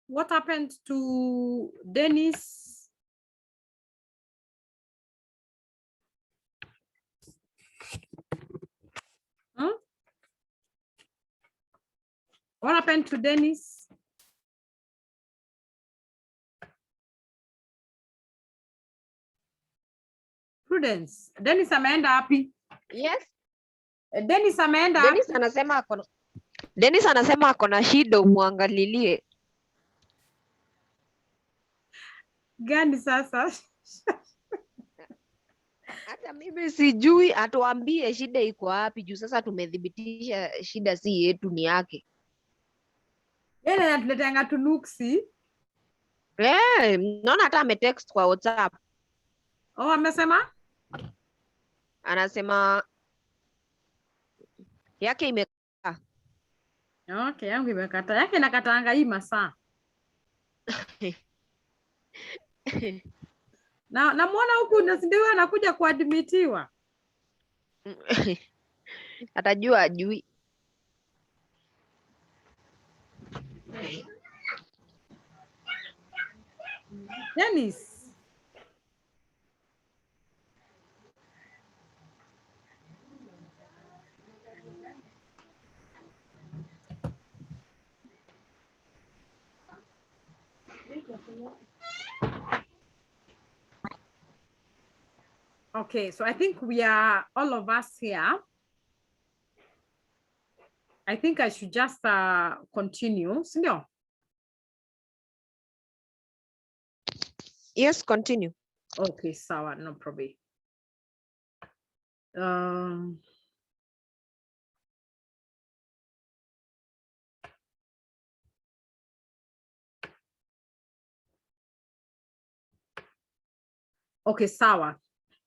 What happened to Dennis? Huh? What happened to Dennis? Prudence. Dennis ameenda wapi? Yes. Dennis ameenda wapi? Dennis anasema ako na shida, umwangalilie. Gani sasa? Hata mimi sijui, atuambie shida iko wapi juu sasa tumethibitisha shida si yetu, ni yake. Yeye anatuletea tunuksi. Naona hata ametext kwa WhatsApp. Oh, amesema? Anasema yake imekaa. Okay, yangu imekata. Yake inakataanga hii masaa. Namuona huku ndio anakuja kuadmitiwa. Atajua ajui. Dennis. Okay, so I think we are all of us here. I think I should just continue. Sindio? Yes, continue. Okay, sawa, no problem. Okay, sawa.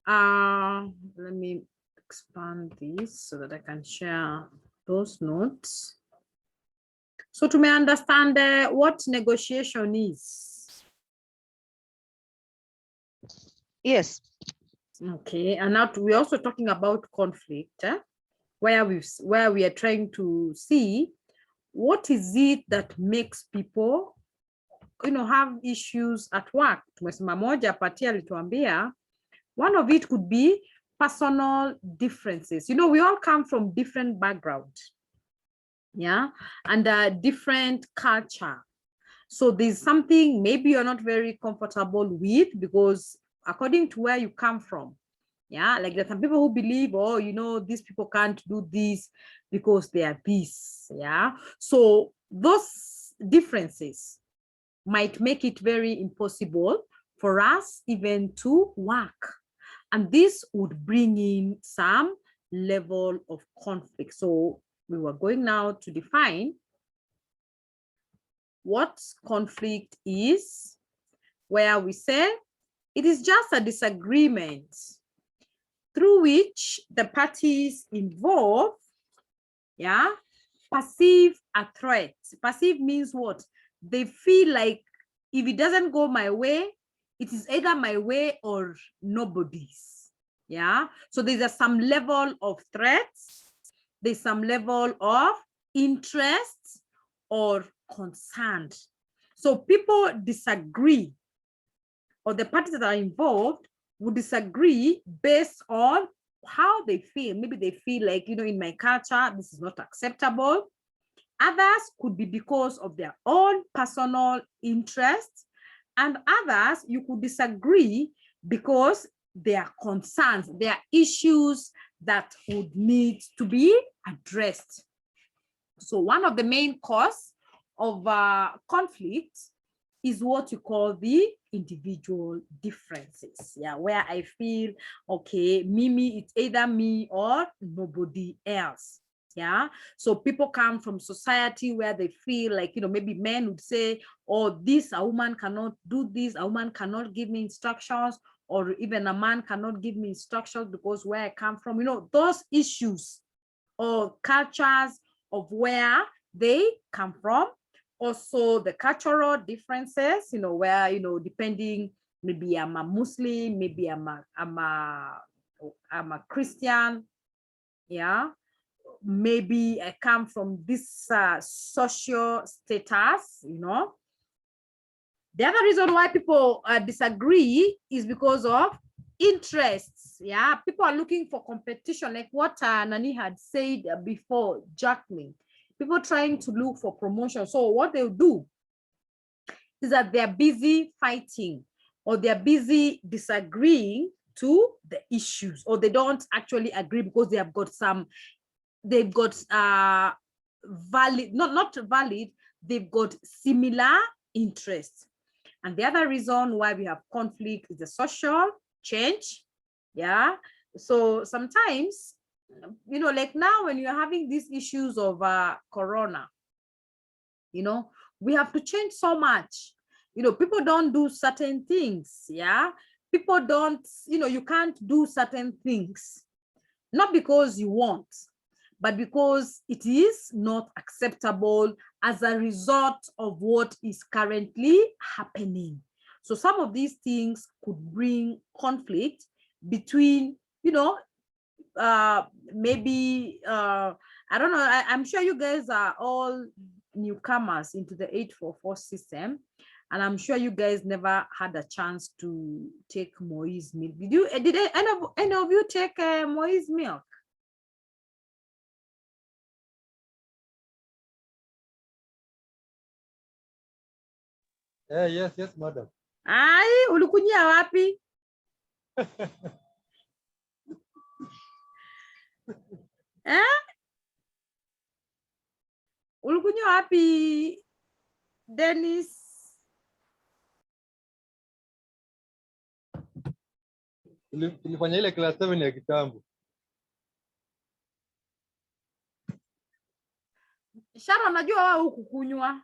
Let me expand this so that I can share those notes. So to understand what negotiation is. Yes. Okay, and now we're also talking about conflict, where we are trying to see what is it that makes people, have issues at work. Tumesema moja patia alituambia, one of it could be personal differences. We all come from different backgrounds, yeah, and different culture. So there's something maybe you're not very comfortable with because according to where you come from, yeah, like there's some people who believe, oh, these people can't do this because they are this, yeah. So those differences might make it very impossible for us even to work. And this would bring in some level of conflict. So we were going now to define what conflict is, where we say it is just a disagreement through which the parties involved, yeah, perceive a threat. Perceive means what? They feel like if it doesn't go my way, it is either my way or nobody's. Yeah. So there's some level of threats, there's some level of interest or concern. So people disagree, or the parties that are involved would disagree based on how they feel. Maybe they feel like, in my culture, this is not acceptable. Others could be because of their own personal interests. And others, you could disagree because there are concerns, there are issues that would need to be addressed. So one of the main cause of conflict is what you call the individual differences. Yeah, where I feel, okay, Mimi, it's either me or nobody else. Yeah, so people come from society where they feel like, maybe men would say, oh, a woman cannot do this, a woman cannot give me instructions, or even a man cannot give me instructions because where I come from, those issues or cultures of where they come from. Also the cultural differences, where, depending, maybe I'm a Muslim, maybe I'm a Christian, yeah, maybe I come from this social status, The other reason why people disagree is because of interests. Yeah, people are looking for competition, like what Nani had said before, Jacqueline. People trying to look for promotion. So what they'll do is that they're busy fighting, or they're busy disagreeing to the issues, or they don't actually agree because they have got valid, not valid, they've got similar interests. And the other reason why we have conflict is the social change. Yeah. So sometimes, you know, like now when you're having these issues of corona, you know, we have to change so much. You know, people don't do certain things. Yeah. People don't, you know, you can't do certain things, not because you want, but because it is not acceptable as a result of what is currently happening. So some of these things could bring conflict between, you know, maybe, I don't know, I'm sure you guys are all newcomers into the 844 system. And I'm sure you guys never had a chance to take Moise milk. Did any of you take Moise milk? Yes, madam. Ai, ulikunyia wapi? Ulikunyia wapi, Dennis? Tulifanya ile class 7 ya kitambo. Sharon, najua wewe hukukunywa.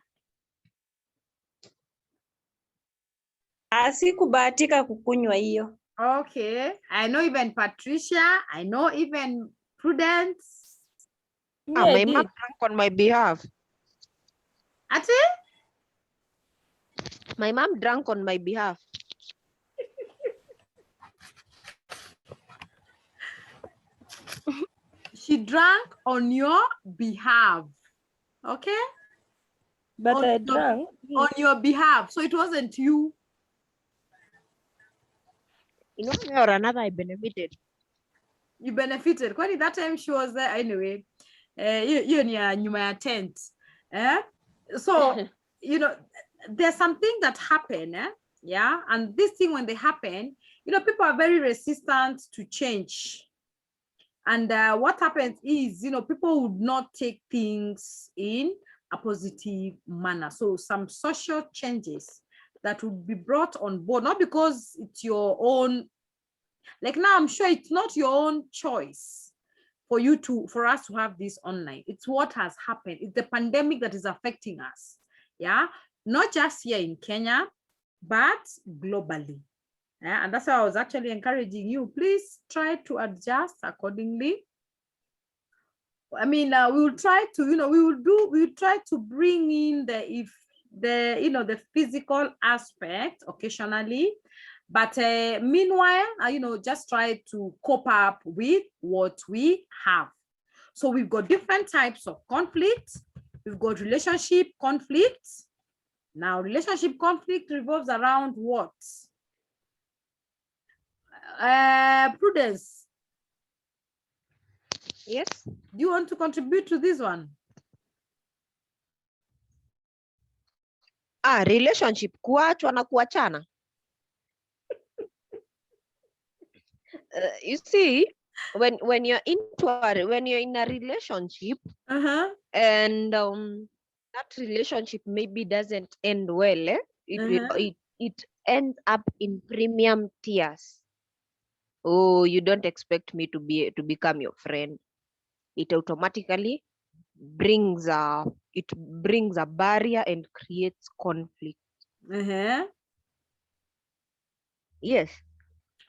Sikubahatika kukunywa hiyo. Okay, I know even Patricia, I know even Prudence. My mom drank on my behalf. Ati? My mom drank on my behalf. She drank on your behalf. Okay? But on I your, drank. on your behalf. So it wasn't you. In one way or another, I benefited. You benefited. Kwani that time she was there anyway. Hiyo ni ya nyuma ya tent. So, you know, there's something that happened. Yeah. And this thing, when they happen, you know, people are very resistant to change. And what happens is, you know, people would not take things in a positive manner. So some social changes that would be brought on board, not because it's your own, like now I'm sure it's not your own choice for us to have this online. It's what has happened. It's the pandemic that is affecting us. Yeah, not just here in Kenya, but globally. Yeah, and that's why I was actually encouraging you, please try to adjust accordingly. I mean, we will try to, you know, we will try to bring in the physical aspect occasionally, but meanwhile, you know, just try to cope up with what we have. So we've got different types of conflict. We've got relationship conflicts. Now, relationship conflict revolves around what? Prudence. Yes. Do you want to contribute to this one? Relationship, kuachwa na kuachana. You see, when you're in a relationship, and that relationship maybe doesn't end well, it ends up in premium tears. Oh, you don't expect me to become your friend. It automatically brings a barrier and creates conflict. Yes.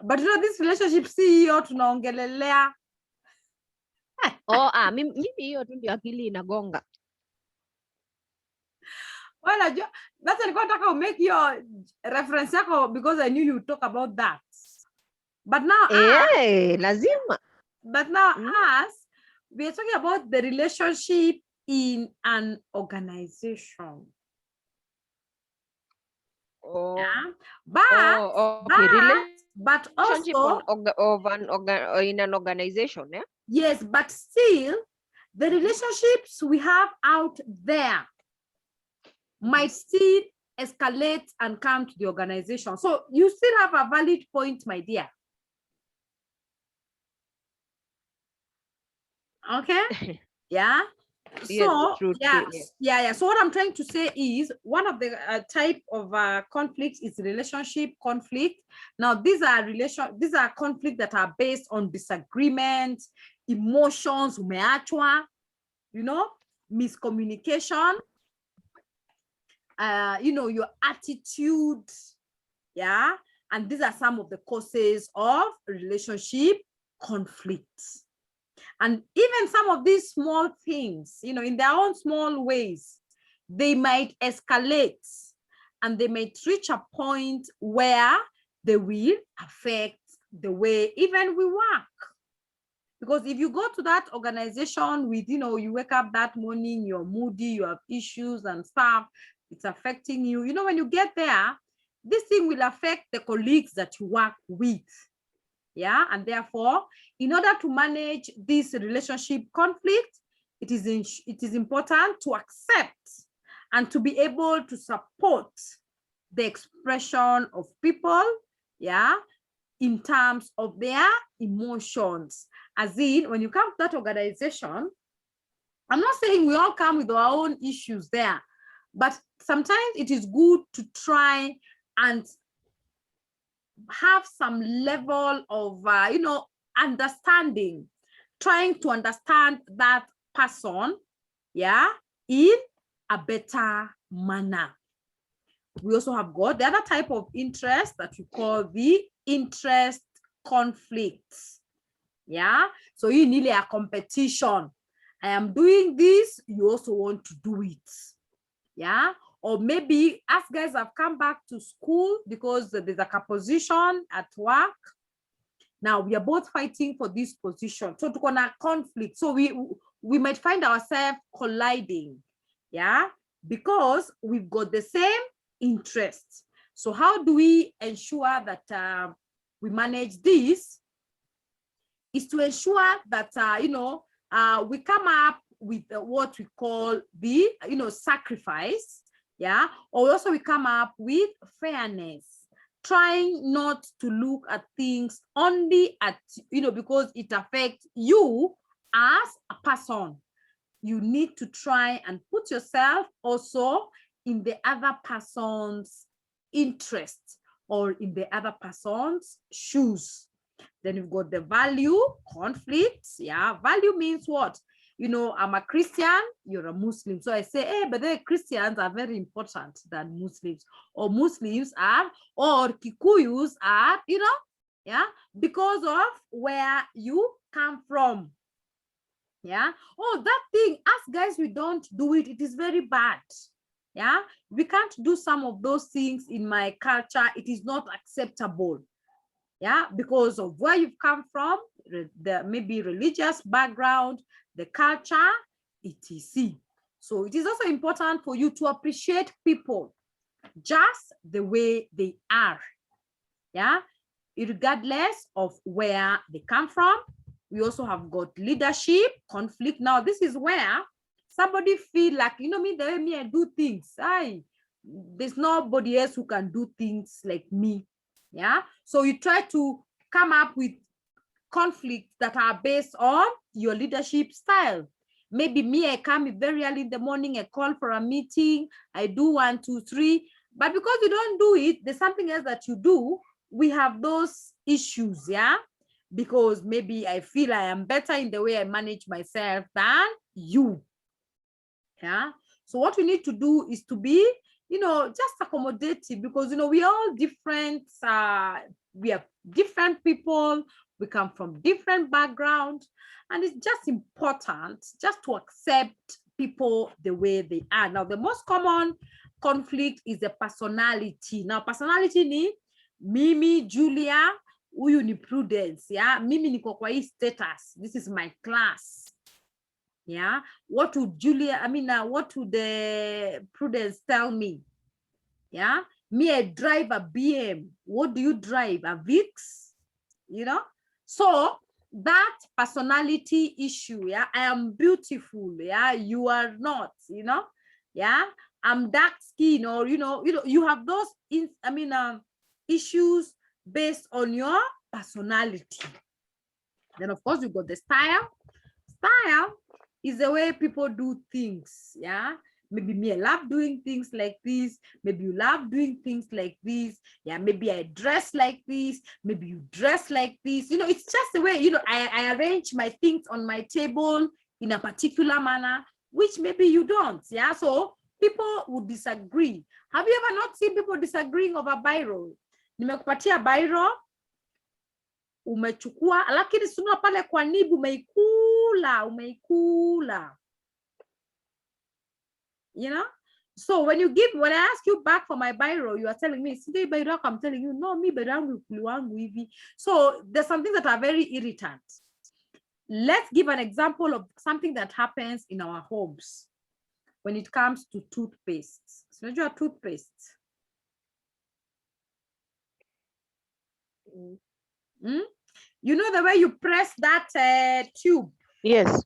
But you know, this relationship CEO tunaongelelea. Mimi hiyo tu ndio akili inagonga. Well, that's why I nataka make your reference yako, because I knew you would talk about that. But now, lazima. But now, us, we are talking about the relationship in an organization. Oh. Yeah, but Okay. but Relationship also in an organization, yeah? yes, but still the relationships we have out there might still escalate and come to the organization. So you still have a valid point, my dear. Okay. Yeah. Yes, So true, yeah, true, yes. yeah. So what I'm trying to say is one of the type of conflicts is relationship conflict. Now these are conflicts that are based on disagreement, emotions, umeachwa, you know, miscommunication, you know, your attitude, yeah. And these are some of the causes of relationship conflicts. And even some of these small things, you know, in their own small ways, they might escalate and they might reach a point where they will affect the way even we work. Because if you go to that organization with, you know, you wake up that morning, you're moody, you have issues and stuff, it's affecting you. You know, when you get there, this thing will affect the colleagues that you work with. Yeah, and therefore, in order to manage this relationship conflict, it is important to accept and to be able to support the expression of people, yeah, in terms of their emotions. As in, when you come to that organization, I'm not saying we all come with our own issues there, but sometimes it is good to try and have some level of, you know, understanding, trying to understand that person, yeah, in a better manner. We also have got the other type of interest that we call the interest conflicts. Yeah, so you need a competition. I am doing this, you also want to do it. Yeah, or maybe us guys have come back to school because there's a position at work. Now we are both fighting for this position. So to a conflict. So we might find ourselves colliding. Yeah, because we've got the same interests. So how do we ensure that we manage this? Is to ensure that you know, we come up with what we call the, you know, sacrifice, yeah, or also we come up with fairness, trying not to look at things only at, you know, because it affects you as a person. You need to try and put yourself also in the other person's interest or in the other person's shoes. Then you've got the value conflicts. Yeah, value means what? You know, I'm a Christian, you're a Muslim. So I say, hey, but the Christians are very important than Muslims, or Muslims are, or Kikuyus are, you know, yeah, because of where you come from. Yeah. Oh, that thing, us guys, we don't do it. It is very bad. Yeah. We can't do some of those things in my culture. It is not acceptable. Yeah, because of where you've come from, the maybe religious background, the culture, etc. So it is also important for you to appreciate people just the way they are. Yeah, regardless of where they come from. We also have got leadership conflict. Now, this is where somebody feel like, you know, me, the way me I do things, there's nobody else who can do things like me. Yeah, so you try to come up with conflicts that are based on your leadership style. Maybe me, I come very early in the morning, I call for a meeting, I do 1, 2, 3, but because you don't do it, there's something else that you do. We have those issues, yeah, because maybe I feel I am better in the way I manage myself than you. Yeah, so what we need to do is to be, you know, just accommodative, because, you know, we are all different. We are different people. We come from different backgrounds, and it's just important just to accept people the way they are. Now, the most common conflict is the personality. Now, personality ni mimi Julia, huyu ni Prudence. Yeah, mimi niko kwa hii status. This is my class. Yeah, what would Julia, what would the Prudence tell me? Yeah, Me, I drive a BM. What do you drive? A VIX? You know? So that personality issue, yeah, I am beautiful, yeah, you are not, you know, yeah, I'm dark skin, or you have those issues based on your personality. Then of course you got the style. Style is the way people do things, yeah. Maybe me, I love doing things like this. Maybe you love doing things like this. Yeah, maybe I dress like this. Maybe you dress like this. It's just the way, I arrange my things on my table in a particular manner, which maybe you don't. Yeah, so people would disagree. Have you ever not seen people disagreeing over biro? Nimekupatia biro, umechukua, lakini suna pale kwa nibu umeikula. So when I ask you back for my biro, you are telling me, I'm telling you, no, me biro. So there's something that are very irritant. Let's give an example of something that happens in our homes when it comes to toothpaste. So your toothpaste. You know the way you press that tube? Yes.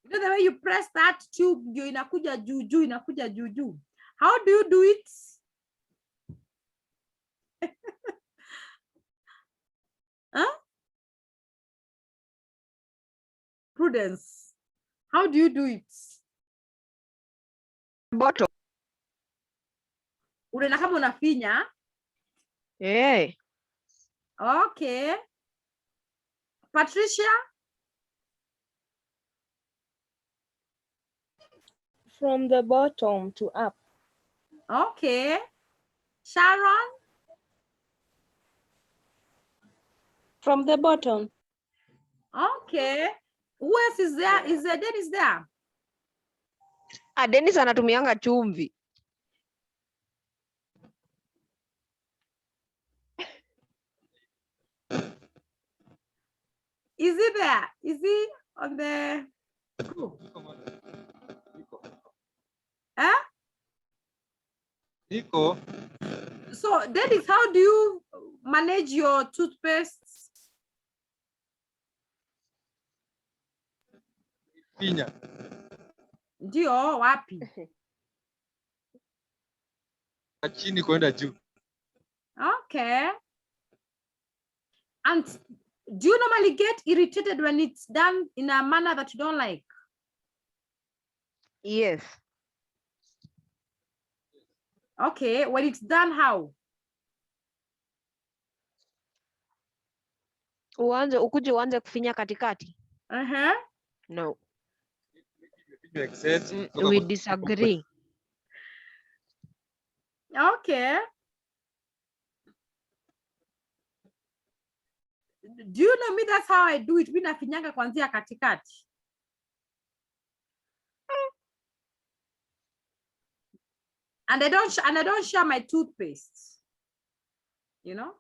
You know the way you press that tube, inakuja juu. How do you do it? Huh? Prudence, how do you do it? Bottom. Unaona kama unafinya? Hey. Okay. Patricia? From the bottom to up. Okay. Sharon? From the bottom. Okay. Who else is there? Is there Dennis there? Dennis anatumianga chumvi. Is he there? Is he on the group? Huh? Nico. So Dennis, how do you manage your toothpaste? Pinya. Ndio wapi? Chini kwenda juu. Okay. And do you normally get irritated when it's done in a manner that you don't like? Yes. Okay, when it's done how? Ukuje uanze kufinya katikati. No. We disagree. Okay. Do you know me? That's how I do it. Mimi nafinyanga kwanzia katikati. And I don't share my toothpaste. You know?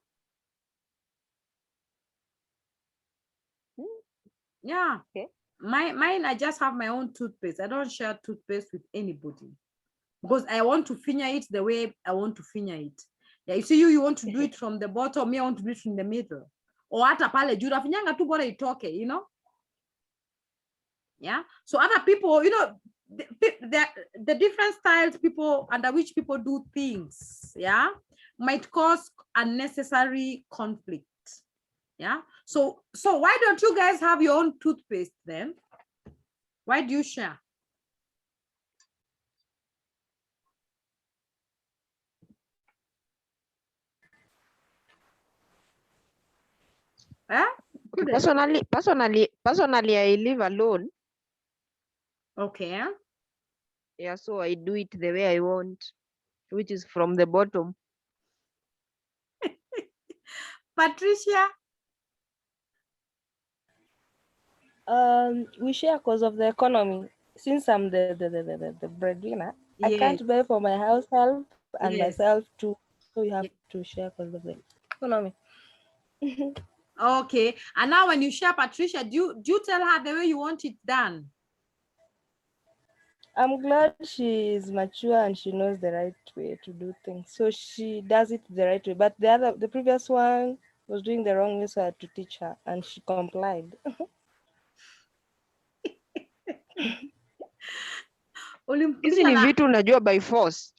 Yeah. Okay. Mine, I just have my own toothpaste. I don't share toothpaste with anybody because I want to finya it the way I want to finya it. Yeah, you see, you want to do it from the bottom, me I want to do it from the middle. Or hata pale juu nafinyanga tu bora itoke, you know? Yeah. So other people, you know, the different styles people under which people do things, yeah, might cause unnecessary conflict. Yeah. So why don't you guys have your own toothpaste then? Why do you share? Personally, I live alone. Okay. Yeah, so I do it the way I want, which is from the bottom. Patricia? We share because of the economy. Since I'm the breadwinner, Yes. I can't buy for my house help and Yes. myself too. So we have to share because of the economy. Okay. And now when you share, Patricia, do you tell her the way you want it done? I'm glad she is mature and she knows the right way to do things. So she does it the right way. But the previous one was doing the wrong way, so I had to teach her, and she complied. Hizi ni vitu unajua by force.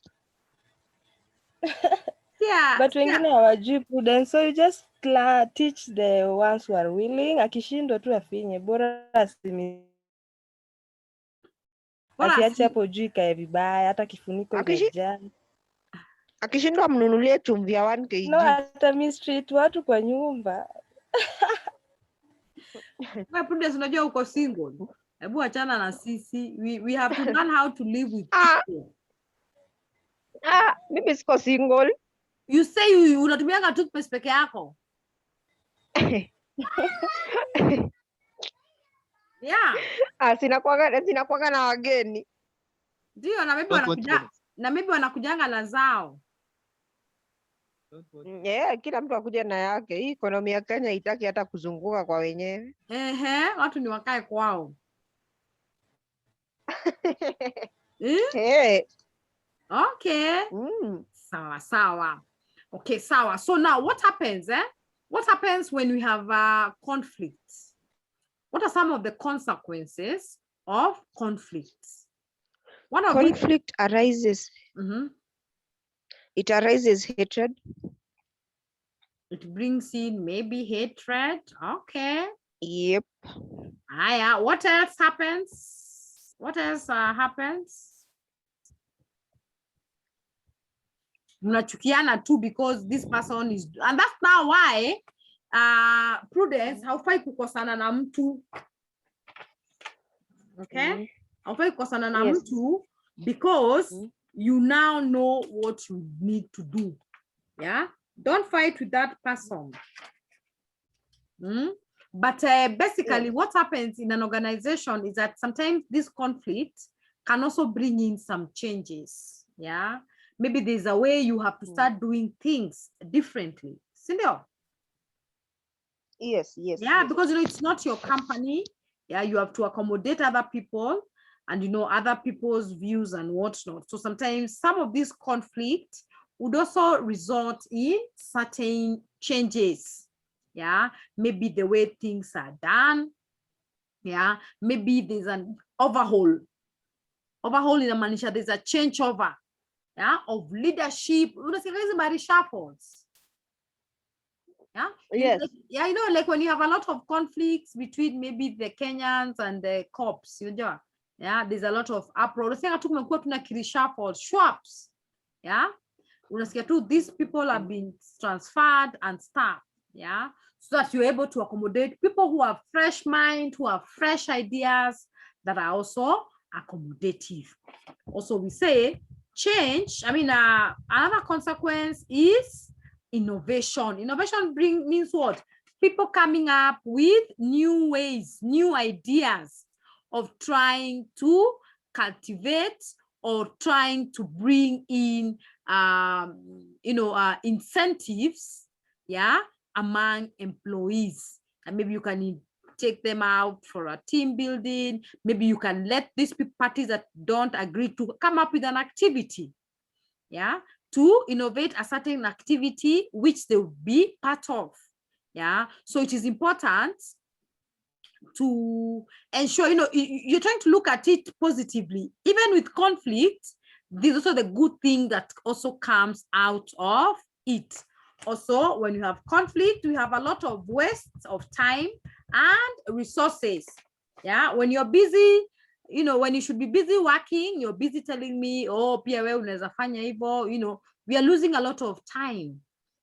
Yeah. But wengine hawajui prudence, so you just teach the ones who are willing. Akishindwa tu afinye, bora asiache hapo juu ikae vibaya, hata kifuniko imejaa. Akishindwa mnunulie chumvi ya 1 kg. No, hata mistreat watu kwa nyumba. Wewe Prudence, unajua uko single. Hebu achana na sisi. We have to learn how to live with people. Mimi siko single. You say unatumianga toothpaste peke yako. Yeah. Sinakuwaga na wageni. Ndio, na maybe wanakujanga na zao. Yeah, kila mtu akuja na yake. Hii economy ya Kenya haitaki hata kuzunguka kwa wenyewe. Watu ni wakae kwao. Hey. Okay. Sawa. Okay, sawa. So now what happens, What happens when we have conflicts? What are some of the consequences of conflicts? Conflict arises. It arises hatred. It brings in maybe hatred. Okay. Yep. What else happens? What else happens? Mnachukiana too because this person is, and that's now why Prudence, haufai kukosana na mtu. Okay? Haufai kukosana na mtu because you now know what you need to do. Yeah? Don't fight with that person. But basically what happens in an organization is that sometimes this conflict can also bring in some changes. Yeah? Maybe there's a way you have to start doing things differently. Sindio? Yes. Yeah, because it's not your company. Yeah, you have to accommodate other people and other people's views and whatnot. So sometimes some of this conflict would also result in certain changes. Yeah, maybe the way things are done. Yeah, maybe there's an overhaul. Overhaul in a manisha, there's a changeover. Yeah, of leadership. Reshuffles. Yeah. Yes. Yeah, like when you have a lot of conflicts between maybe the Kenyans and the cops, yeah, there's a lot of uproar. Swaps. Yeah. These people have been transferred and stuff. Yeah. So that you're able to accommodate people who have fresh mind, who have fresh ideas that are also accommodative. Also, we say change. Another consequence is innovation. Innovation means what? People coming up with new ways, new ideas of trying to cultivate or trying to bring in, incentives, yeah, among employees. And maybe you can take them out for a team building. Maybe you can let these parties that don't agree to come up with an activity, yeah, to innovate a certain activity which they will be part of. Yeah, so it is important to ensure, you're trying to look at it positively. Even with conflict, there's also the good thing that also comes out of it. Also, when you have conflict, we have a lot of waste of time and resources. Yeah, when you're busy, when you should be busy working, you're busy telling me, oh, pia wewe unaweza fanya hivyo, we are losing a lot of time.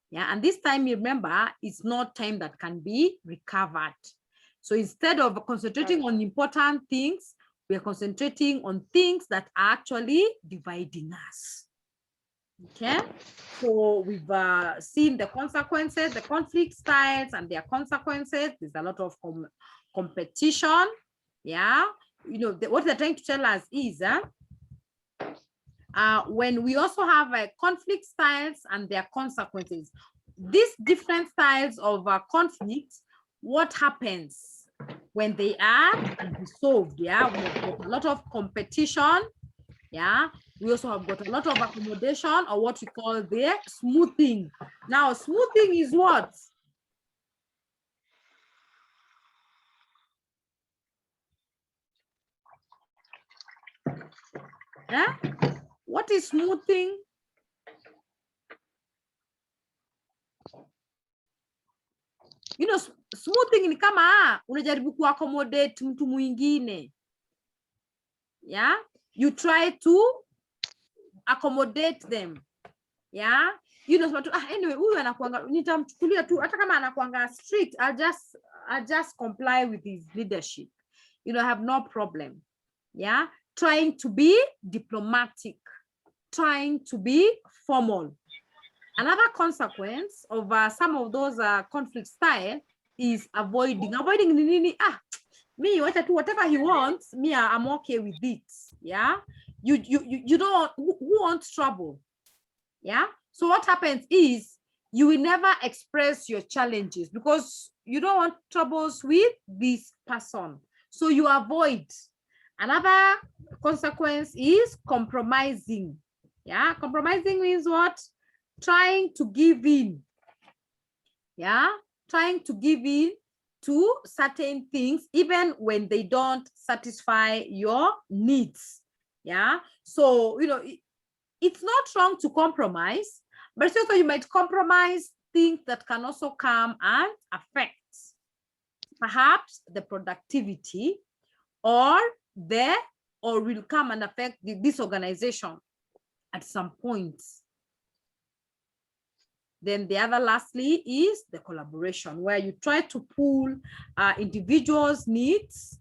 Yeah, and this time, remember, it's not time that can be recovered. So instead of concentrating on important things, we are concentrating on things that are actually dividing us. Okay, so we've seen the consequences, the conflict styles and their consequences. There's a lot of competition. Yeah, what they're trying to tell us is when we also have conflict styles and their consequences, these different styles of conflict, what happens when they are resolved? Yeah, we have a lot of competition. Yeah, we also have got a lot of accommodation, or what we call the smoothing. Now, smoothing is what? Yeah, what is smoothing? You know, smoothing ni kama unajaribu kuaccommodate mtu mwingine. Yeah, you try to accommodate them. Yeah, you know, anyway, huyu anakuanga, nitamchukulia tu hata kama anakuanga strict, I'll just comply with his leadership. You know, I have no problem. Yeah, trying to be diplomatic, trying to be formal. Another consequence of some of those conflict style is avoiding. Avoiding me, whatever he wants, me, I'm okay with it. Yeah, you don't, who wants trouble? Yeah, so what happens is you will never express your challenges because you don't want troubles with this person, so you avoid. Another consequence is compromising. Yeah, compromising means what? Trying to give in. Yeah, trying to give in to certain things even when they don't satisfy your needs. Yeah, so you know, it's not wrong to compromise, but also you might compromise things that can also come and affect perhaps the productivity or will come and affect this organization at some point. Then the other lastly is the collaboration, where you try to pool individuals' needs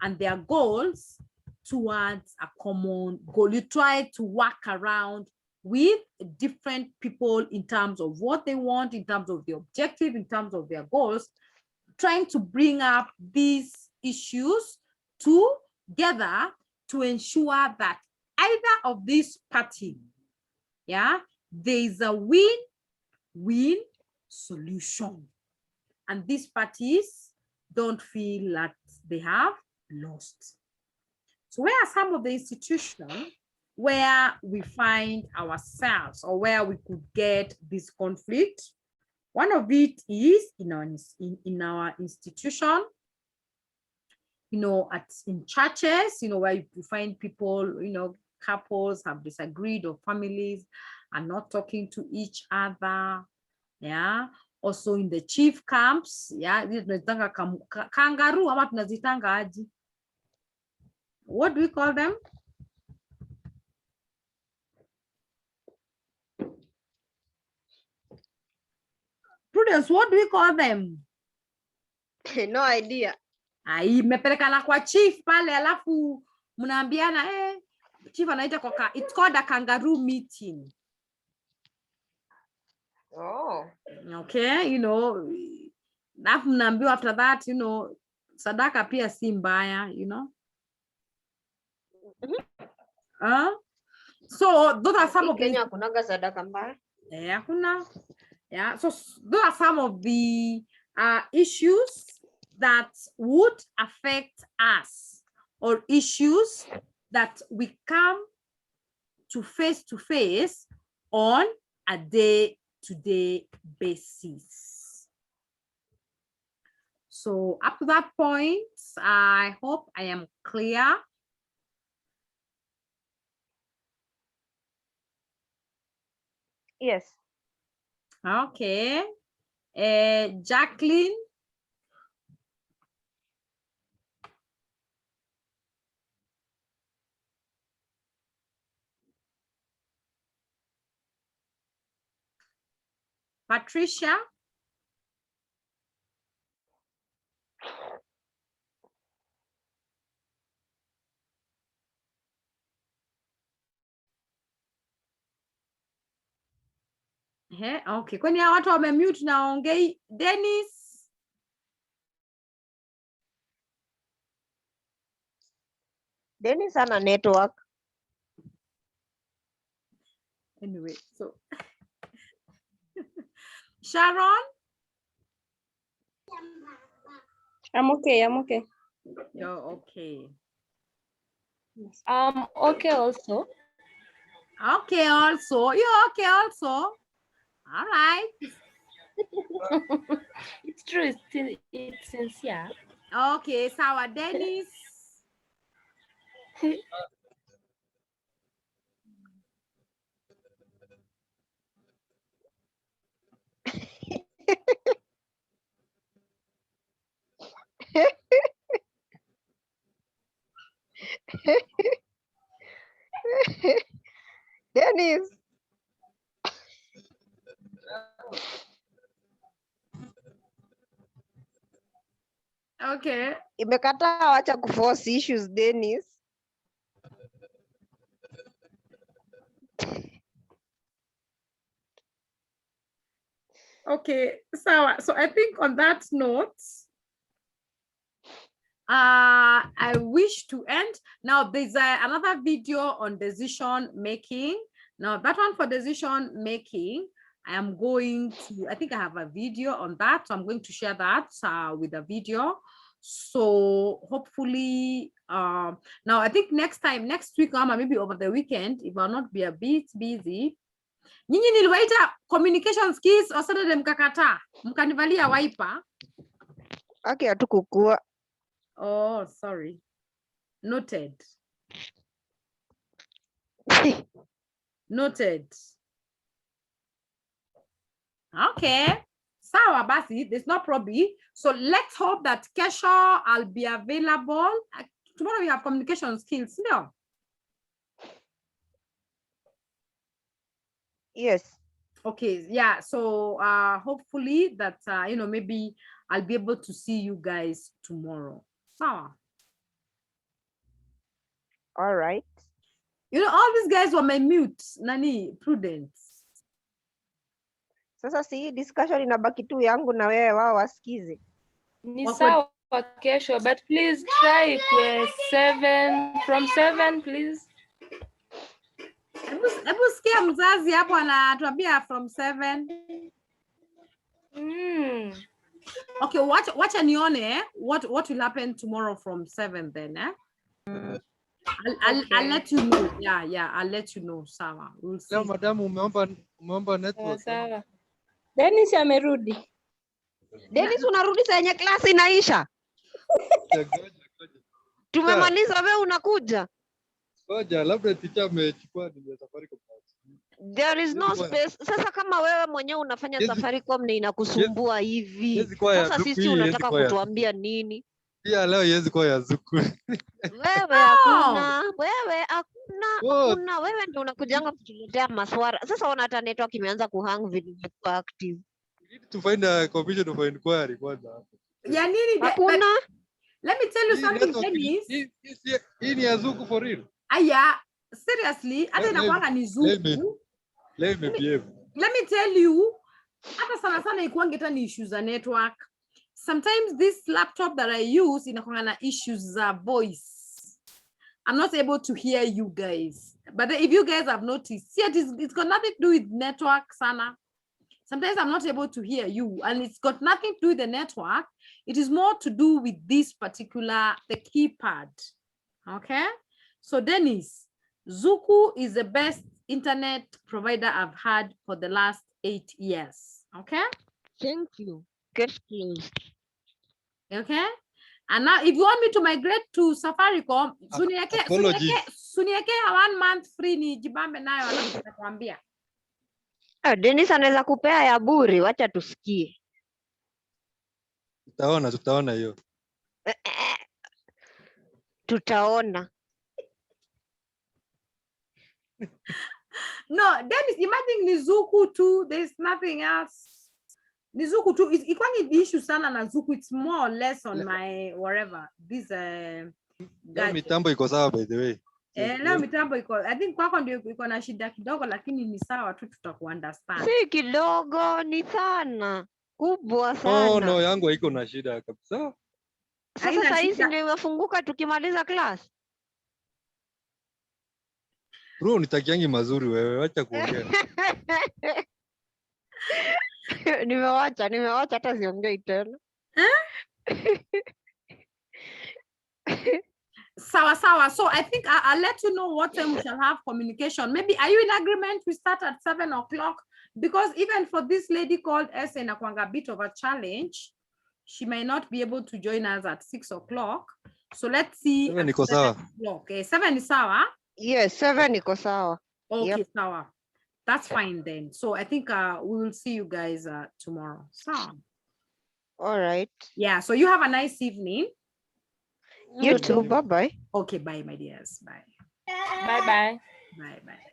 and their goals towards a common goal. You try to work around with different people in terms of what they want, in terms of the objective, in terms of their goals, trying to bring up these issues together to ensure that either of these party, yeah, there is a win-win solution, and these parties don't feel that they have lost. So where are some of the institutions where we find ourselves or where we could get this conflict? One of it is in our institution, you know, in churches, you know, where you find people, you know, couples have disagreed, or families are not talking to each other. Yeah, also in the chief camps. Yeah, kangaroo ama tunazitanga aje? What do we call them? Prudence, what do we call them? No idea. Imepelekana kwa chief pale, alafu mnaambiana chief anaita kwa it's called a kangaroo meeting. Oh. Okay, you know, alafu mnaambiwa after that, you know, sadaka pia si mbaya, you know. So those are some of the Kenya kunaga sadaka mbaya. Yeah, so those are some of the issues that would affect us, or issues that we come to face on a day-to-day basis. So up to that point, I hope I am clear. Yes. Okay. Jacqueline. Patricia. Okay, kwani hao watu wamemute na ongei. Dennis. Dennis ana network. Anyway, so Sharon. I'm okay. You're okay. Okay also. Okay also. You're okay also. All right. It's true, it's sincere. Okay, sawa Dennis. Dennis. Okay. Imekataa, wacha kuforce issues Dennis. Okay, so I think on that note, I wish to end. Now there's another video on decision making. Now that one for decision making, I am going to, I think I have a video on that. So I'm going to share that with a video. So hopefully, now I think next week, or maybe over the weekend, if I'll not be a bit busy, nyinyi niliwaita communication skills or Saturday mkakataa, mkanivalia wiper. Okay, hatukukua. Oh, sorry. Noted. Noted. Okay. Sawa basi, there's no problem. So let's hope that kesho I'll be available. Tomorrow we have communication skills, no? Yes. Okay, yeah. So hopefully that maybe I'll be able to see you guys tomorrow. Sawa. All right. All these guys were my mute. Nani, Prudence. Sasa si discussion inabaki tu yangu na wewe, wao wasikize. Ni sawa kesho, but please try from 7 please. Hebu sikia mzazi hapo anatuambia from 7. Okay, wacha nione what will happen tomorrow from 7 then, eh? I'll let you know. Yeah, I'll let you know. Sawa. We'll see. Leo madam umeomba network. Sawa. Dennis amerudi. Dennis unarudi saa yenye klasi inaisha. Tumemaliza, wewe unakuja. Ngoja, labda teacher amechukua ni Safaricom. There is no space. Sasa kama wewe mwenyewe unafanya Safaricom na inakusumbua hivi. Sasa sisi unataka kutuambia nini? Pia leo yezi kwa ya Zuku. Wewe hakuna, wewe ndio unakujanga kutuletea maswara. Sasa unata network imeanza kuhang video kwa active. We need to find a commission of inquiry kwanza. Ya nini? Hakuna. Let me tell you something, Dennis. Hii ni ya Zuku for real. Aya, seriously, hata inakuanga ni Zuku. Let me tell you, hata sana ikuange hata ni issues za network. Sometimes this laptop that I use inakuanga na issues za voice. I'm not able to hear you guys. But if you guys have noticed, see, it's got nothing to do with network, Sana. Sometimes I'm not able to hear you, and it's got nothing to do with the network. It is more to do with this particular, the keypad. Okay? So Dennis, Zuku is the best internet provider I've had for the last 8 years. Okay? Thank you. Get closed. Okay? And now if you want me to migrate to Safaricom, sunieke 1 month free ni jibambe nayo anakuambia. Dennis anaweza kupea ya bure, wacha tusikie. Tutaona hiyo. Tutaona. No, Dennis, imagine ni Zuku too. There's nothing else. Ni Zuku too. It's issue sana na Zuku. It's more or less on my whatever. This mitambo iko sawa by the way. Leo mitambo iko. I think kwako ndio iko na shida kidogo, lakini ni sawa tu, tutakuunderstand. Si kidogo, ni sana. Kubwa sana. No, yangu haiko na shida kabisa. Sasa hizi ndio imefunguka tukimaliza class. Bro, nitakiangi mazuri wewe, acha kuongea. Nimewacha hata siongei tena. Sawa sawa. So I think I'll let you know what time we shall have communication. Maybe are you in agreement we start at 7 o'clock? Because even for this lady called S and a bit of a challenge, she may not be able to join us at 6 o'clock. So let's see. 7 iko sawa. Okay, 7 is sawa. Yes, 7 iko sawa. Okay, Yep. sawa. That's fine then. So I think we will see you guys tomorrow. So All right. yeah, so you have a nice evening. You too. Bye-bye. Okay, bye, my dears. Bye. Bye bye. Bye, bye.